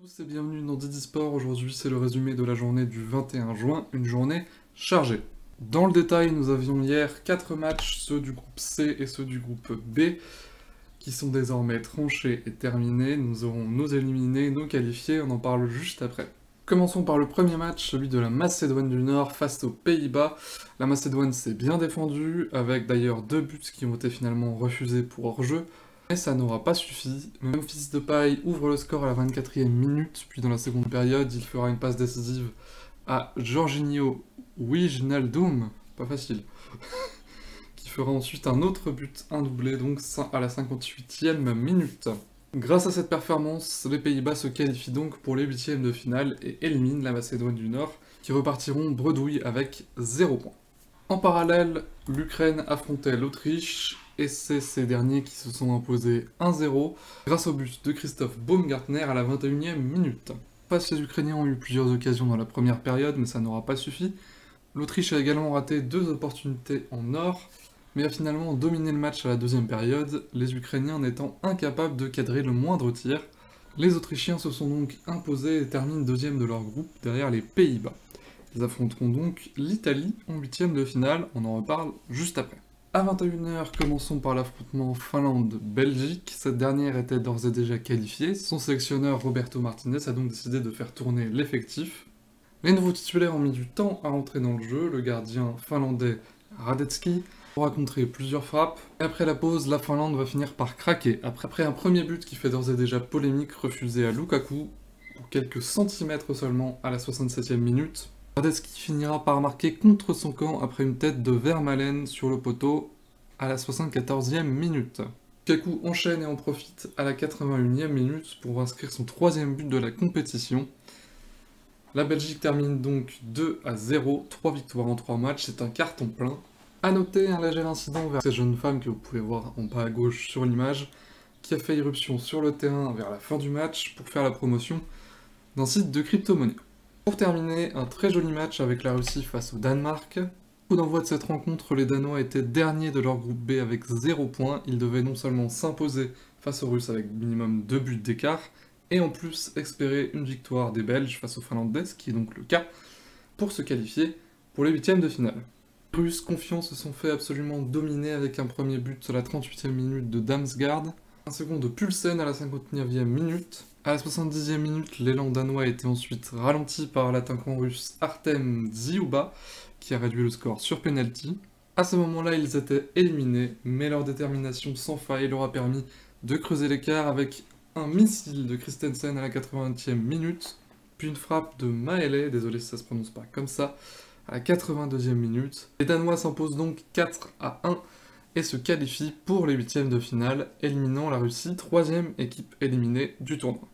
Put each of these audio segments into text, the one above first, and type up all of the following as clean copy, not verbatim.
tous et bienvenue dans Didi Sport. Aujourd'hui, c'est le résumé de la journée du 21 juin, une journée chargée. Dans le détail, nous avions hier 4 matchs, ceux du groupe C et ceux du groupe B, qui sont désormais tranchés et terminés. Nous aurons nos éliminés, nos qualifiés, on en parle juste après. Commençons par le premier match, celui de la Macédoine du Nord face aux Pays-Bas. La Macédoine s'est bien défendue, avec d'ailleurs 2 buts qui ont été finalement refusés pour hors-jeu. Mais ça n'aura pas suffi. Memphis Depay ouvre le score à la 24e minute, puis dans la seconde période, il fera une passe décisive à Jorginho Wijnaldum, pas facile, qui fera ensuite un autre but, un doublé, donc à la 58e minute. Grâce à cette performance, les Pays-Bas se qualifient donc pour les huitièmes de finale et éliminent la Macédoine du Nord, qui repartiront bredouille avec 0 points. En parallèle, l'Ukraine affrontait l'Autriche, et c'est ces derniers qui se sont imposés 1-0 grâce au but de Christophe Baumgartner à la 21e minute. Face, les Ukrainiens ont eu plusieurs occasions dans la première période, mais ça n'aura pas suffi. L'Autriche a également raté 2 opportunités en or, mais a finalement dominé le match à la deuxième période, les Ukrainiens n'étant incapables de cadrer le moindre tir. Les Autrichiens se sont donc imposés et terminent deuxième de leur groupe derrière les Pays-Bas. Ils affronteront donc l'Italie en huitième de finale, on en reparle juste après. À 21h, commençons par l'affrontement Finlande-Belgique. Cette dernière était d'ores et déjà qualifiée. Son sélectionneur Roberto Martinez a donc décidé de faire tourner l'effectif. Les nouveaux titulaires ont mis du temps à entrer dans le jeu. Le gardien finlandais Radetski aura contré plusieurs frappes. Et après la pause, la Finlande va finir par craquer. Après un premier but qui fait d'ores et déjà polémique refusé à Lukaku, pour quelques centimètres seulement à la 67e minute. Radetski finira par marquer contre son camp après une tête de Vermaelen sur le poteau à la 74e minute. Lukaku enchaîne et en profite à la 81e minute pour inscrire son 3e but de la compétition. La Belgique termine donc 2-0, 3 victoires en 3 matchs, c'est un carton plein. A noter un léger incident vers cette jeune femme que vous pouvez voir en bas à gauche sur l'image, qui a fait irruption sur le terrain vers la fin du match pour faire la promotion d'un site de crypto-monnaie. Pour terminer, un très joli match avec la Russie face au Danemark. Au coup d'envoi de cette rencontre, les Danois étaient derniers de leur groupe B avec 0 points. Ils devaient non seulement s'imposer face aux Russes avec minimum 2 buts d'écart, et en plus espérer une victoire des Belges face aux Finlandais, ce qui est donc le cas, pour se qualifier pour les huitièmes de finale. Les Russes confiants se sont fait absolument dominer avec un premier but à la 38e minute de Damsgaard, un second de Pulsen à la 59e minute. À la 70e minute, l'élan danois a été ensuite ralenti par l'attaquant russe Artem Dziuba, qui a réduit le score sur penalty. À ce moment-là, ils étaient éliminés, mais leur détermination sans faille leur a permis de creuser l'écart avec un missile de Christensen à la 80e minute, puis une frappe de Maele, désolé si ça se prononce pas comme ça, à la 82e minute. Les Danois s'imposent donc 4-1 et se qualifient pour les huitièmes de finale, éliminant la Russie, 3e équipe éliminée du tournoi.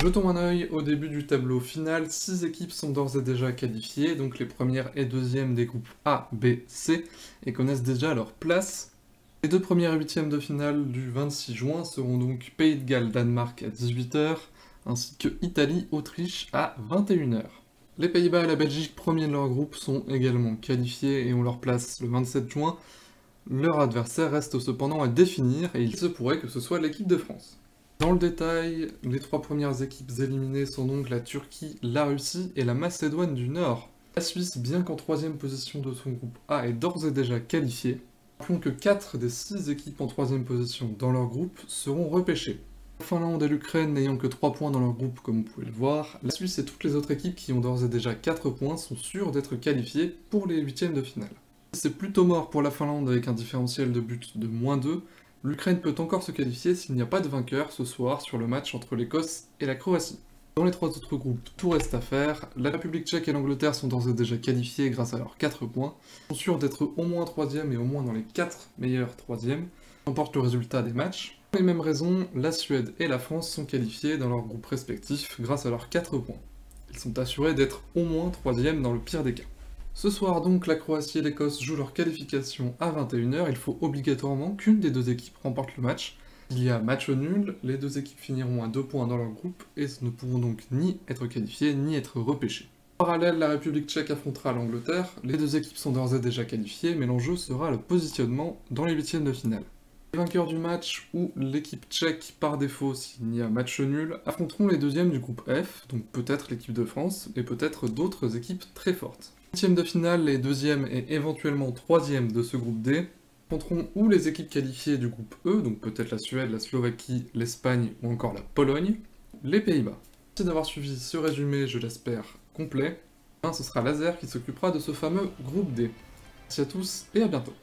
Jetons un œil au début du tableau final, 6 équipes sont d'ores et déjà qualifiées, donc les premières et deuxièmes des groupes A, B, C, et connaissent déjà leur place. Les deux premières huitièmes de finale du 26 juin seront donc Pays de Galles-Danemark à 18h, ainsi que Italie-Autriche à 21h. Les Pays-Bas et la Belgique, premiers de leur groupe, sont également qualifiés et ont leur place le 27 juin. Leur adversaire reste cependant à définir et il se pourrait que ce soit l'équipe de France. Dans le détail, les 3 premières équipes éliminées sont donc la Turquie, la Russie et la Macédoine du Nord. La Suisse, bien qu'en 3e position de son groupe A, est d'ores et déjà qualifiée. Rappelons que 4 des 6 équipes en 3e position dans leur groupe seront repêchées. La Finlande et l'Ukraine n'ayant que 3 points dans leur groupe comme vous pouvez le voir, la Suisse et toutes les autres équipes qui ont d'ores et déjà 4 points sont sûres d'être qualifiées pour les huitièmes de finale. C'est plutôt mort pour la Finlande avec un différentiel de but de -2. L'Ukraine peut encore se qualifier s'il n'y a pas de vainqueur ce soir sur le match entre l'Écosse et la Croatie. Dans les 3 autres groupes, tout reste à faire. La République tchèque et l'Angleterre sont d'ores et déjà qualifiés grâce à leurs 4 points. Ils sont sûrs d'être au moins 3e et au moins dans les 4 meilleurs 3e. Qu'importe le résultat des matchs. Pour les mêmes raisons, la Suède et la France sont qualifiés dans leurs groupes respectifs grâce à leurs 4 points. Ils sont assurés d'être au moins 3e dans le pire des cas. Ce soir donc, la Croatie et l'Écosse jouent leur qualification à 21h, il faut obligatoirement qu'une des deux équipes remporte le match. Il y a match nul, les deux équipes finiront à 2 points dans leur groupe et ne pourront donc ni être qualifiées ni être repêchées. En parallèle, la République tchèque affrontera l'Angleterre, les deux équipes sont d'ores et déjà qualifiées, mais l'enjeu sera le positionnement dans les huitièmes de finale. Les vainqueurs du match ou l'équipe tchèque par défaut s'il y a match nul affronteront les deuxièmes du groupe F, donc peut-être l'équipe de France et peut-être d'autres équipes très fortes. Huitième de finale, les deuxièmes et éventuellement troisièmes de ce groupe D affronteront ou les équipes qualifiées du groupe E, donc peut-être la Suède, la Slovaquie, l'Espagne ou encore la Pologne, les Pays-Bas. Merci d'avoir suivi ce résumé, je l'espère, complet. Ce sera Laser qui s'occupera de ce fameux groupe D. Merci à tous et à bientôt.